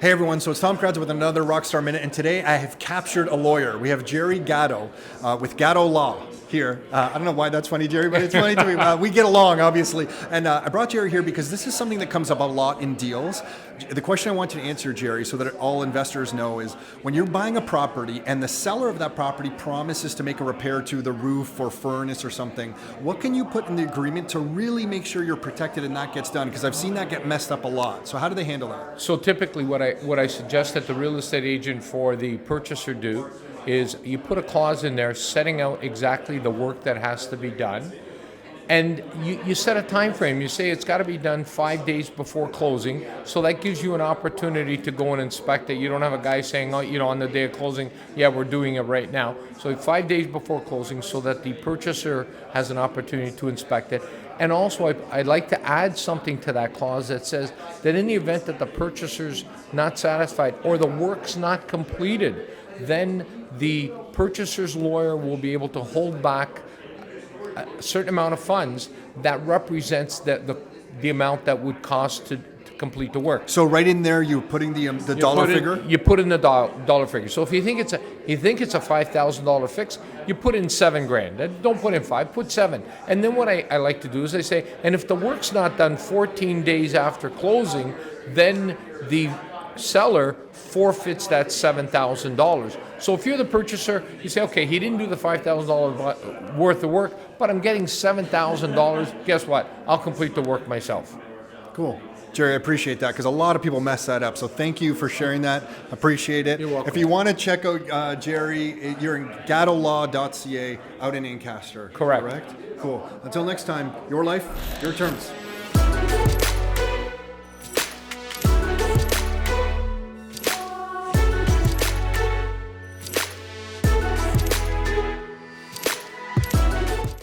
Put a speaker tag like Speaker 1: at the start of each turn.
Speaker 1: Hey everyone, so it's Tom Kratz with another Rockstar Minute, and today I have captured a lawyer. We have Gerry Gatto with Gatto Law here. I don't know why that's funny, Gerry, but it's funny to me. We get along, obviously. And I brought Gerry here because this is something that comes up a lot in deals. The question I want you to answer, Gerry, so that all investors know is, when you're buying a property and the seller of that property promises to make a repair to the roof or furnace or something, what can you put in the agreement to really make sure you're protected and that gets done? Because I've seen that get messed up a lot. So how do they handle that?
Speaker 2: So typically what I suggest that the real estate agent for the purchaser do is you put a clause in there setting out exactly the work that has to be done. And you set a time frame. You say it's got to be done 5 days before closing. So that gives you an opportunity to go and inspect it. You don't have a guy saying, oh, on the day of closing, yeah, we're doing it right now. So 5 days before closing so that the purchaser has an opportunity to inspect it. And also, I'd like to add something to that clause that says that in the event that the purchaser's not satisfied or the work's not completed, then the purchaser's lawyer will be able to hold back a certain amount of funds that represents the amount that would cost to complete the work.
Speaker 1: So right in there, you're putting the dollar figure?
Speaker 2: You put in the dollar figure. So if you think it's a $5,000 fix, you put in $7,000. Don't put in 5, put 7. And then what I like to do is I say, and if the work's not done 14 days after closing, then the seller forfeits that $7,000. So if you're the purchaser, you say, okay, he didn't do the $5,000 worth of work, but I'm getting $7,000. Guess what? I'll complete the work myself.
Speaker 1: Cool. Gerry, I appreciate that because a lot of people mess that up. So thank you for sharing that. Appreciate it.
Speaker 2: You're welcome.
Speaker 1: If you want to check out Gerry, you're in gattolaw.ca out in Ancaster.
Speaker 2: Correct.
Speaker 1: Cool. Until next time, your life, your terms.